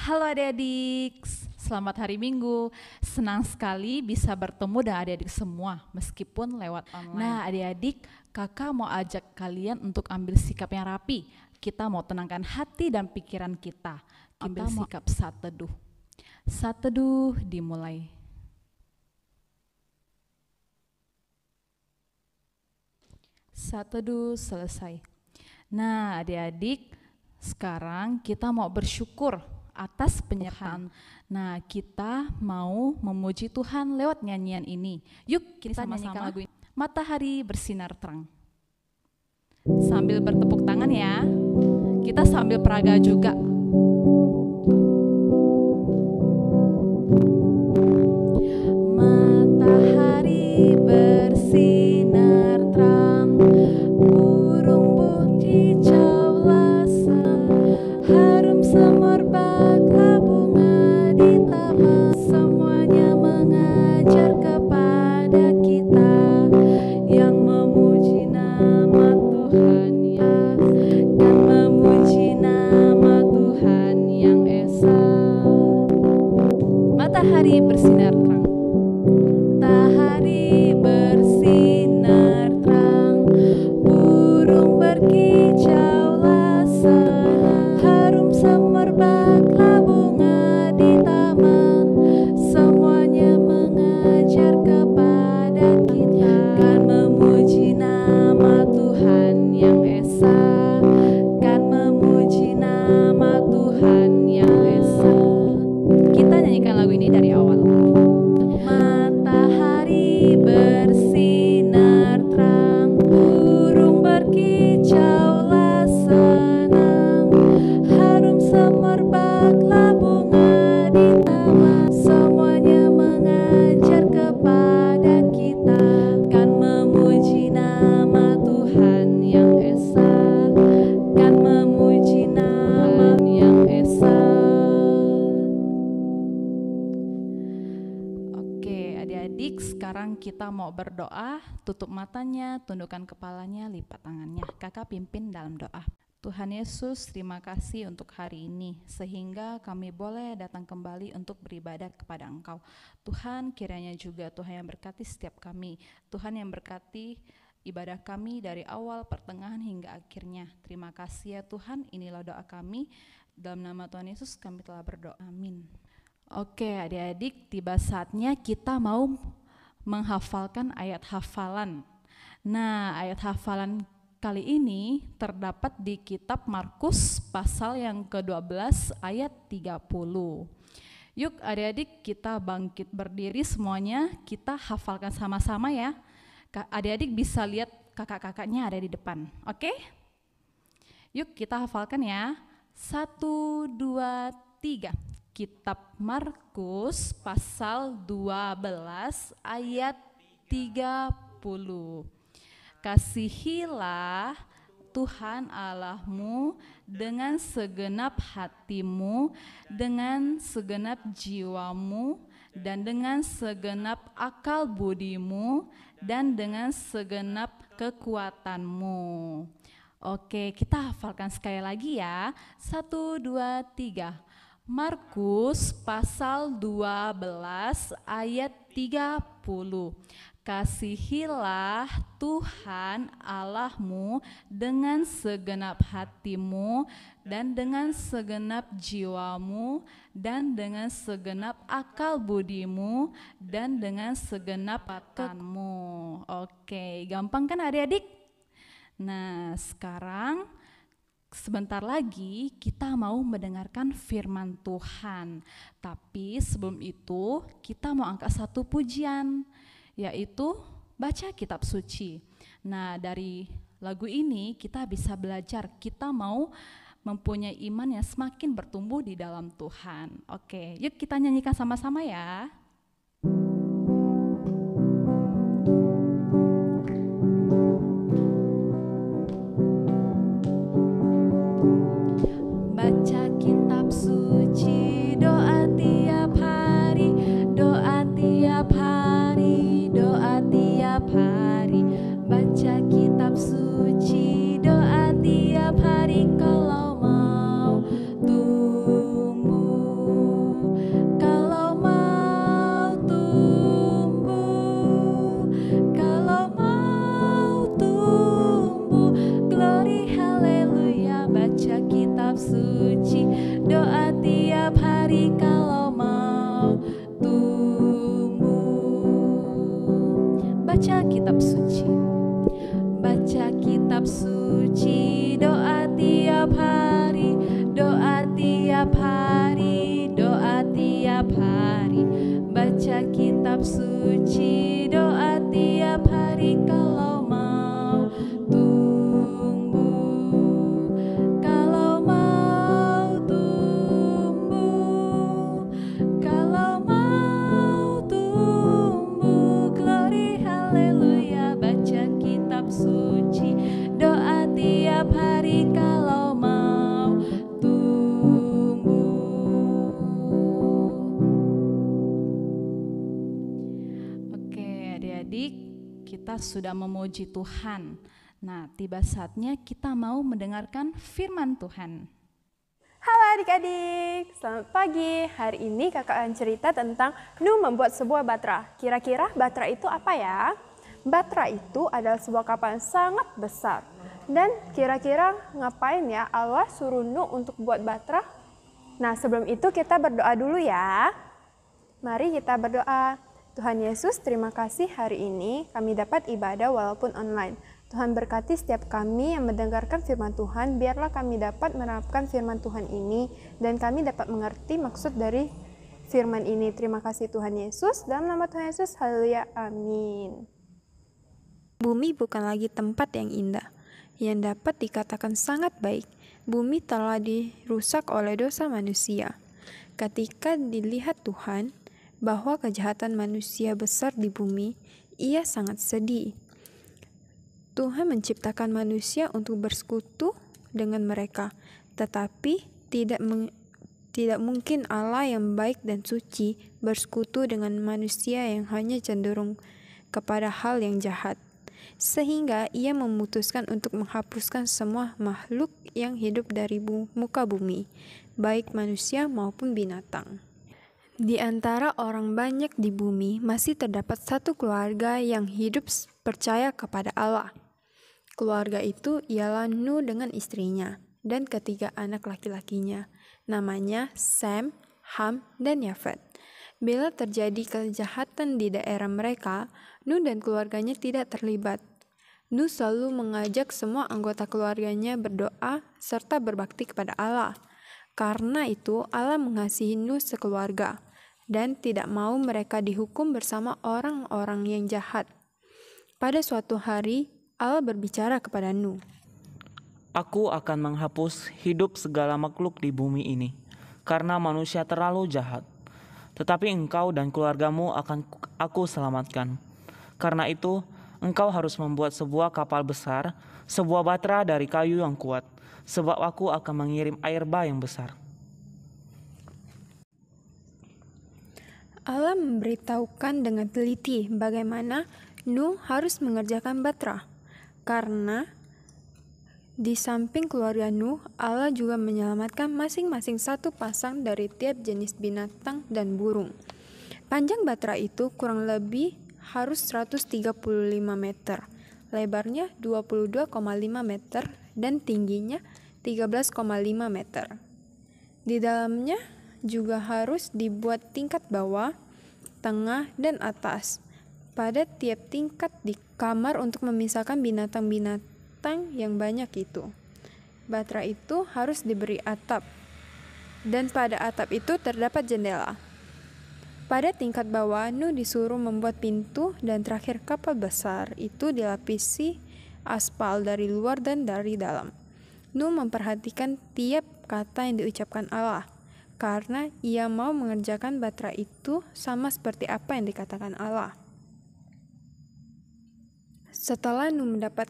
Halo adik-adik, selamat hari Minggu. Senang sekali bisa bertemu dengan adik-adik semua meskipun lewat online. Nah adik-adik, kakak mau ajak kalian untuk ambil sikap yang rapi. Kita mau tenangkan hati dan pikiran kita. Ambil sikap saat teduh. Saat teduh dimulai. Saat teduh selesai. Nah adik-adik, sekarang kita mau bersyukur atas penyertaan. Nah, kita mau memuji Tuhan lewat nyanyian ini. Yuk kita nyanyikan lagu ini. Matahari bersinar terang. Sambil bertepuk tangan ya. Kita sambil peraga juga. Matahari bersinar terang, burung berkicau lasem, harum semerbaklah bunga di taman. Semuanya mengajar kepada kita yang memuji nama Tuhan ya, dan memuji nama Tuhan yang esa. Matahari bersinar terang. Matahari bersinar terang, burung berkicaulah senang, harum semerbaklah bunga di taman. Semuanya mengajar kepada kita kan memuji nama Tuhan yang esa, kan memuji nama Tuhan yang esa. Kita nyanyikan lagu ini dari awal. Matahari bersinar terang, burung berkicaulah senang, harum semerbaklah bunga di taman. Semuanya mengajar kepada kita kan memuji nama Tuhan yang esa, kan memuji nama yang esa. Oke adik-adik, sekarang kita mau berdoa. Tutup matanya, tundukkan kepalanya, lipat tangannya. Kakak pimpin dalam doa. Tuhan Yesus, terima kasih untuk hari ini, sehingga kami boleh datang kembali untuk beribadah kepada Engkau. Tuhan, kiranya juga Tuhan yang berkati setiap kami. Tuhan yang berkati ibadah kami dari awal, pertengahan, hingga akhirnya. Terima kasih ya Tuhan, inilah doa kami. Dalam nama Tuhan Yesus kami telah berdoa, amin. Oke adik-adik, tiba saatnya kita mau menghafalkan ayat hafalan. Nah, ayat hafalan kali ini terdapat di kitab Markus pasal yang ke-12 ayat 30. Yuk adik-adik, kita bangkit berdiri semuanya, kita hafalkan sama-sama ya. Adik-adik bisa lihat kakak-kakaknya ada di depan, oke? Yuk kita hafalkan ya. 1, 2, 3. Kitab Markus pasal 12 ayat 30. Kasihilah Tuhan Allahmu dengan segenap hatimu, dengan segenap jiwamu, dan dengan segenap akal budimu, dan dengan segenap kekuatanmu. Oke, kita hafalkan sekali lagi ya. 1, 2, 3. Markus pasal 12 ayat 30. Kasihilah Tuhan Allahmu dengan segenap hatimu, dan dengan segenap jiwamu, dan dengan segenap akal budimu, dan dengan segenap kekuatanmu. Oke, gampang kan adik-adik? Nah, sekarang sebentar lagi kita mau mendengarkan firman Tuhan. Tapi sebelum itu kita mau angkat satu pujian, yaitu baca kitab suci. Nah, dari lagu ini kita bisa belajar, kita mau mempunyai iman yang semakin bertumbuh di dalam Tuhan. Oke, yuk kita nyanyikan sama-sama ya. Baca kitab suci, doa tiap hari, doa tiap hari, doa tiap hari. Baca kitab suci, doa tiap hari kalau mau tumbuh pari kalau mau tumbuh. Baca kitab suci. Baca kitab suci, doa tiap hari, doa tiap hari, doa tiap hari. Baca kitab suci, doa tiap hari kalau mau tumbuh. Kalau mau tumbuh, kalau mau tumbuh, glory haleluya. Baca kitab suci, doa tiap hari kalau mau tumbuh. Oke, adik-adik, kita sudah memuji Tuhan. Nah, tiba saatnya kita mau mendengarkan firman Tuhan. Halo adik-adik, selamat pagi. Hari ini kakak akan cerita tentang Nuh membuat sebuah batra. Kira-kira batra itu apa ya? Batra itu adalah sebuah kapal yang sangat besar. Dan kira-kira ngapain ya Allah suruh Nuh untuk buat batra? Nah, sebelum itu kita berdoa dulu ya. Mari kita berdoa. Tuhan Yesus, terima kasih hari ini kami dapat ibadah walaupun online. Tuhan berkati setiap kami yang mendengarkan firman Tuhan, biarlah kami dapat menerapkan firman Tuhan ini dan kami dapat mengerti maksud dari firman ini. Terima kasih Tuhan Yesus, dalam nama Tuhan Yesus, haleluya, amin. Bumi bukan lagi tempat yang indah, yang dapat dikatakan sangat baik. Bumi telah dirusak oleh dosa manusia. Ketika dilihat Tuhan bahwa kejahatan manusia besar di bumi, ia sangat sedih. Tuhan menciptakan manusia untuk bersekutu dengan mereka, tetapi tidak mungkin Allah yang baik dan suci bersekutu dengan manusia yang hanya cenderung kepada hal yang jahat. Sehingga ia memutuskan untuk menghapuskan semua makhluk yang hidup dari muka bumi, baik manusia maupun binatang. Di antara orang banyak di bumi masih terdapat satu keluarga yang hidup percaya kepada Allah. Keluarga itu ialah Nuh dengan istrinya dan ketiga anak laki-lakinya, namanya Sem, Ham, dan Yafet. Bila terjadi kejahatan di daerah mereka, Nuh dan keluarganya tidak terlibat. Nuh selalu mengajak semua anggota keluarganya berdoa serta berbakti kepada Allah. Karena itu Allah mengasihi Nuh sekeluarga dan tidak mau mereka dihukum bersama orang-orang yang jahat. Pada suatu hari, Allah berbicara kepada Nuh. Aku akan menghapus hidup segala makhluk di bumi ini, karena manusia terlalu jahat. Tetapi engkau dan keluargamu akan aku selamatkan. Karena itu, engkau harus membuat sebuah kapal besar, sebuah batra dari kayu yang kuat, sebab aku akan mengirim air bah yang besar. Allah memberitahukan dengan teliti bagaimana Nuh harus mengerjakan batra. Karena di samping keluarga Nuh, Allah juga menyelamatkan masing-masing satu pasang dari tiap jenis binatang dan burung. Panjang batra itu kurang lebih harus 135 meter, lebarnya 22,5 meter, dan tingginya 13,5 meter. Di dalamnya juga harus dibuat tingkat bawah, tengah, dan atas pada tiap tingkat di kamar untuk memisahkan binatang-binatang yang banyak itu. Batra itu harus diberi atap, dan pada atap itu terdapat jendela. Pada tingkat bawah, Nuh disuruh membuat pintu, dan terakhir kapal besar itu dilapisi aspal dari luar dan dari dalam. Nuh memperhatikan tiap kata yang diucapkan Allah, karena ia mau mengerjakan batra itu sama seperti apa yang dikatakan Allah. Setelah Nuh mendapat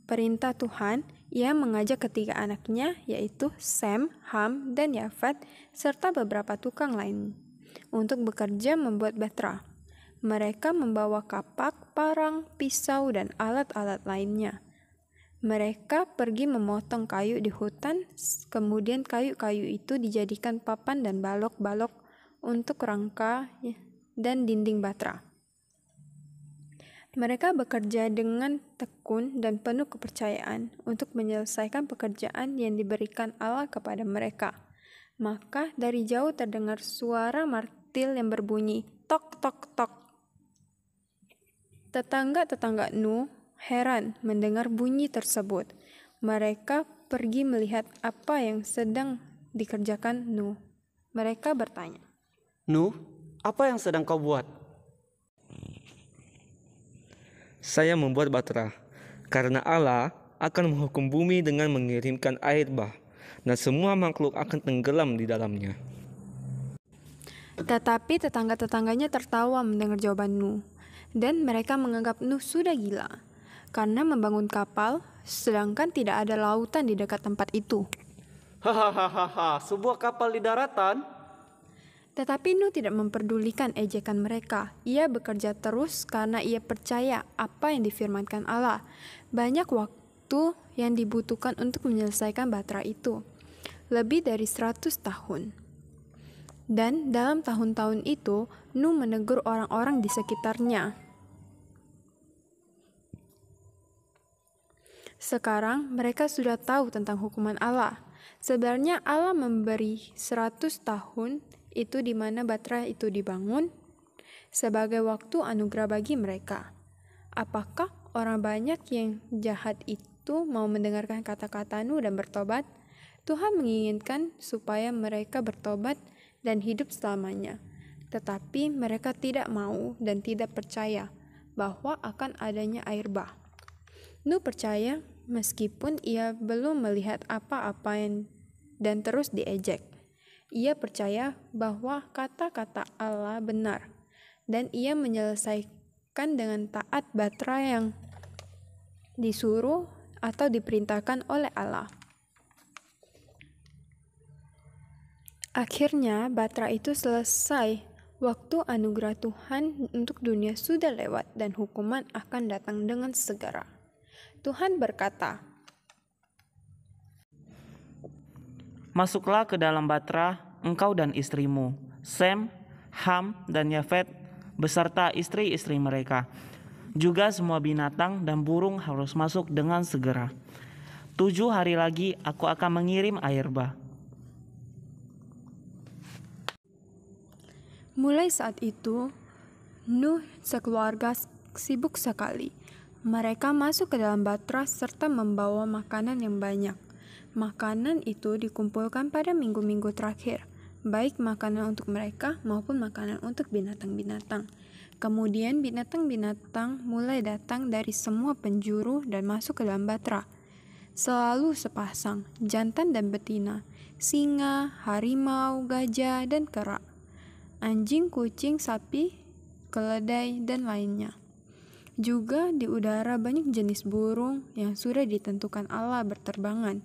perintah Tuhan, ia mengajak ketiga anaknya, yaitu Sem, Ham, dan Yafet, serta beberapa tukang lain, untuk bekerja membuat batra. Mereka membawa kapak, parang, pisau, dan alat-alat lainnya. Mereka pergi memotong kayu di hutan, kemudian kayu-kayu itu dijadikan papan dan balok-balok untuk rangka dan dinding batra. Mereka bekerja dengan tekun dan penuh kepercayaan untuk menyelesaikan pekerjaan yang diberikan Allah kepada mereka. Maka dari jauh terdengar suara martil yang berbunyi tok tok tok. Tetangga-tetangga Nuh heran mendengar bunyi tersebut. Mereka pergi melihat apa yang sedang dikerjakan Nuh. Mereka bertanya, Nuh, apa yang sedang kau buat? Saya membuat batra, karena Allah akan menghukum bumi dengan mengirimkan air bah, dan semua makhluk akan tenggelam di dalamnya. Tetapi tetangga-tetangganya tertawa mendengar jawaban Nuh, dan mereka menganggap Nuh sudah gila karena membangun kapal, sedangkan tidak ada lautan di dekat tempat itu. Hahaha, sebuah kapal di daratan? Tetapi Nuh tidak memperdulikan ejekan mereka. Ia bekerja terus karena ia percaya apa yang difirmankan Allah. Banyak waktu yang dibutuhkan untuk menyelesaikan batra itu, lebih dari 100 tahun. Dan dalam tahun-tahun itu, Nuh menegur orang-orang di sekitarnya. Sekarang mereka sudah tahu tentang hukuman Allah. Sebenarnya Allah memberi 100 tahun itu di mana batra itu dibangun sebagai waktu anugerah bagi mereka. Apakah orang banyak yang jahat itu mau mendengarkan kata-kata Nuh dan bertobat? Tuhan menginginkan supaya mereka bertobat dan hidup selamanya. Tetapi mereka tidak mau dan tidak percaya bahwa akan adanya air bah. Nuh percaya meskipun ia belum melihat apa-apa dan terus diejek. Ia percaya bahwa kata-kata Allah benar, dan ia menyelesaikan dengan taat batra yang disuruh atau diperintahkan oleh Allah. Akhirnya batra itu selesai. Waktu anugerah Tuhan untuk dunia sudah lewat dan hukuman akan datang dengan segera. Tuhan berkata, Masuklah ke dalam batra, engkau dan istrimu, Sem, Ham, dan Yafet, beserta istri-istri mereka. Juga semua binatang dan burung harus masuk dengan segera. 7 hari lagi aku akan mengirim air bah. mulai saat itu, Nuh sekeluarga sibuk sekali. Mereka masuk ke dalam batra serta membawa makanan yang banyak. Makanan itu dikumpulkan pada minggu-minggu terakhir, baik makanan untuk mereka maupun makanan untuk binatang-binatang. Kemudian binatang-binatang mulai datang dari semua penjuru dan masuk ke dalam batra. Selalu sepasang, jantan dan betina, singa, harimau, gajah, dan kera, anjing, kucing, sapi, keledai, dan lainnya. Juga di udara banyak jenis burung yang sudah ditentukan Allah berterbangan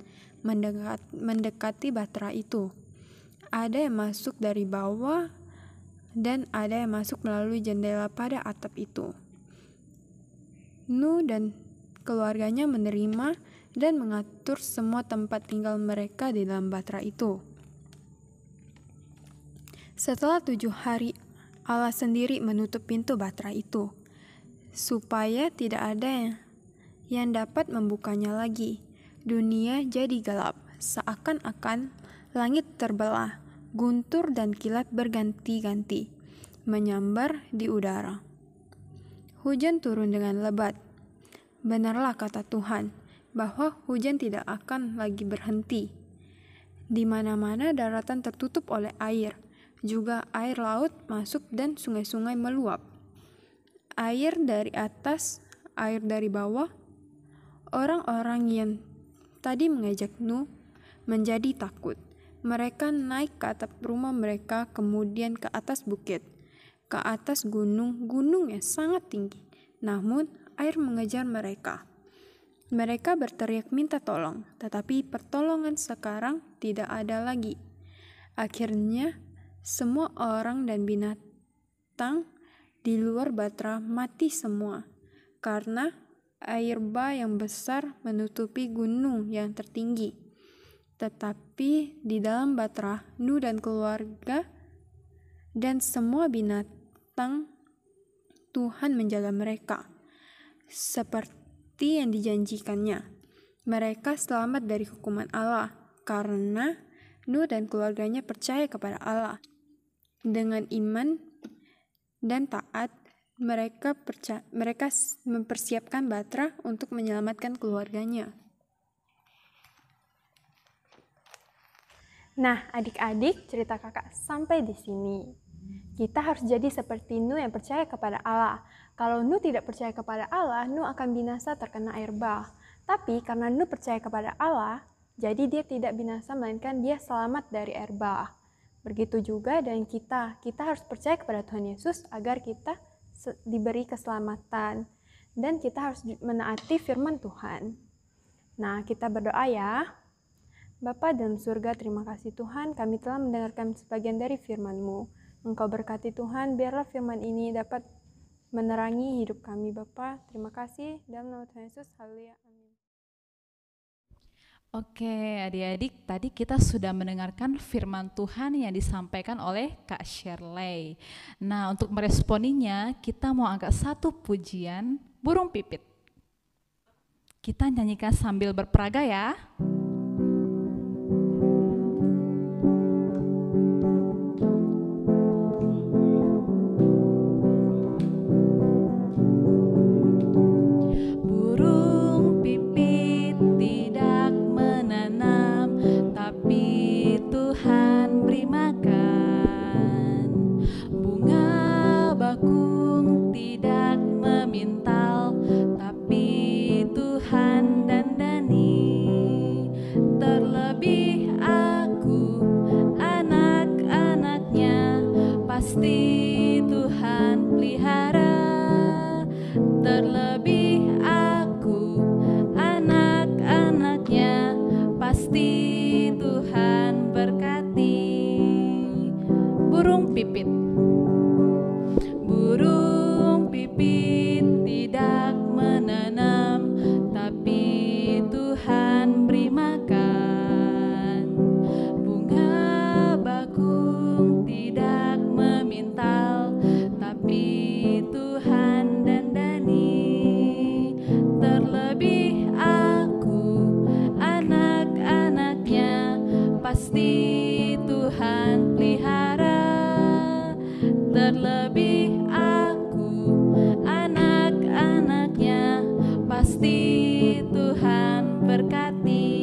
mendekati batra itu. Ada yang masuk dari bawah dan ada yang masuk melalui jendela pada atap itu. Nuh dan keluarganya menerima dan mengatur semua tempat tinggal mereka di dalam batra itu. Setelah 7 hari, Allah sendiri menutup pintu batra itu, supaya tidak ada yang dapat membukanya lagi. Dunia jadi gelap, seakan-akan langit terbelah, guntur dan kilat berganti-ganti, menyambar di udara. Hujan turun dengan lebat. Benarlah kata Tuhan, bahwa hujan tidak akan lagi berhenti. Di mana-mana daratan tertutup oleh air, juga air laut masuk dan sungai-sungai meluap. Air dari atas, air dari bawah. Orang-orang yang tadi mengejek Nuh menjadi takut. Mereka naik ke atap rumah mereka, kemudian ke atas bukit, ke atas gunung yang sangat tinggi. Namun air mengejar mereka. Mereka berteriak minta tolong, tetapi pertolongan sekarang tidak ada lagi. Akhirnya semua orang dan binatang di luar batra mati semua, karena air bah yang besar menutupi gunung yang tertinggi. Tetapi di dalam batra, Nuh dan keluarga dan semua binatang, Tuhan menjaga mereka seperti yang dijanjikannya. Mereka selamat dari hukuman Allah karena Nuh dan keluarganya percaya kepada Allah. Dengan iman dan taat, mereka mempersiapkan Batra untuk menyelamatkan keluarganya. Nah, adik-adik, cerita kakak sampai di sini. Kita harus jadi seperti Nuh yang percaya kepada Allah. Kalau Nuh tidak percaya kepada Allah, Nuh akan binasa terkena air bah. Tapi karena Nuh percaya kepada Allah, jadi dia tidak binasa, melainkan dia selamat dari air bah. Begitu juga dengan kita. Kita harus percaya kepada Tuhan Yesus agar kita diberi keselamatan. Dan kita harus menaati firman Tuhan. Nah, kita berdoa ya. Bapa dalam surga, terima kasih Tuhan, kami telah mendengarkan sebagian dari firman-Mu. Engkau berkati Tuhan, biarlah firman ini dapat menerangi hidup kami Bapa. Terima kasih, dalam nama Tuhan Yesus, haleluya, amin. Oke, adik-adik, tadi kita sudah mendengarkan firman Tuhan yang disampaikan oleh Kak Shirley. Nah, untuk meresponinya, kita mau angkat satu pujian, Burung Pipit. Kita nyanyikan sambil berperaga ya. Pasti Tuhan pelihara, terlebih aku, anak-anaknya, pasti Tuhan berkati. Burung pipit, burung pipit tidak menanam, tapi Tuhan beri makan. Bunga bakung tidak memintal, tapi Tuhan dandani. Terlebih aku, anak-anaknya, pasti Tuhan pelihara. Terlebih aku, anak-anaknya, pasti Tuhan berkati.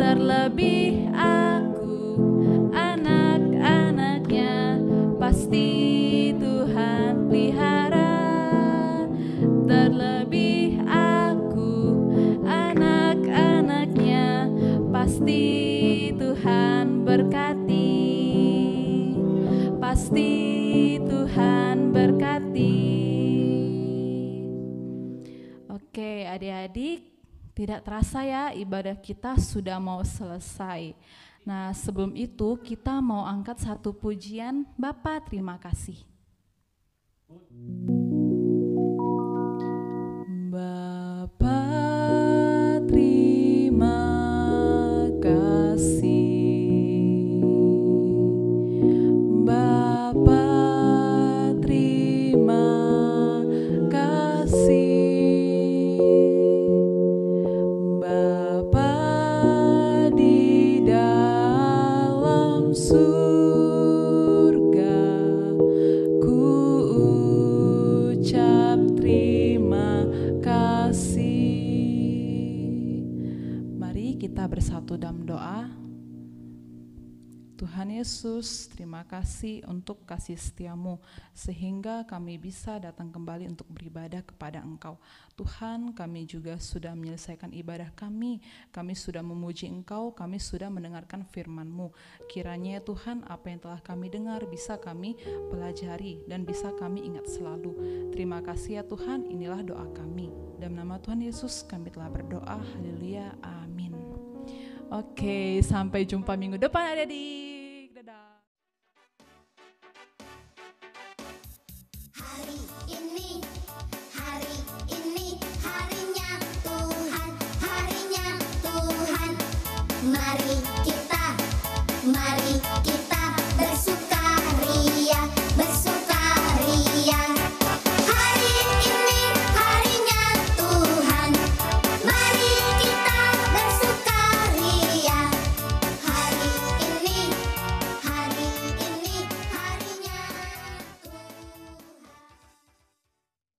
Terlebih aku, anak-anaknya, pasti Tuhan pelihara. Terlebih aku, anak-anaknya, pasti Tuhan berkati. Pasti Tuhan berkati. Oke, adik-adik, tidak terasa ya ibadah kita sudah mau selesai. Nah, sebelum itu kita mau angkat satu pujian, Bapa terima kasih. Bapa terima kasih. Bapa terima kasih. Bapa di dalam surga, ku ucap terima kasih. Mari kita bersatu dalam doa. Tuhan Yesus, terima kasih untuk kasih setia-Mu, sehingga kami bisa datang kembali untuk beribadah kepada Engkau. Tuhan, kami juga sudah menyelesaikan ibadah kami sudah memuji Engkau, kami sudah mendengarkan firman-Mu. Kiranya Tuhan, apa yang telah kami dengar bisa kami pelajari dan bisa kami ingat selalu. Terima kasih ya Tuhan, inilah doa kami. Dalam nama Tuhan Yesus kami telah berdoa, haleluya, amin. Oke, sampai jumpa minggu depan adik-adik.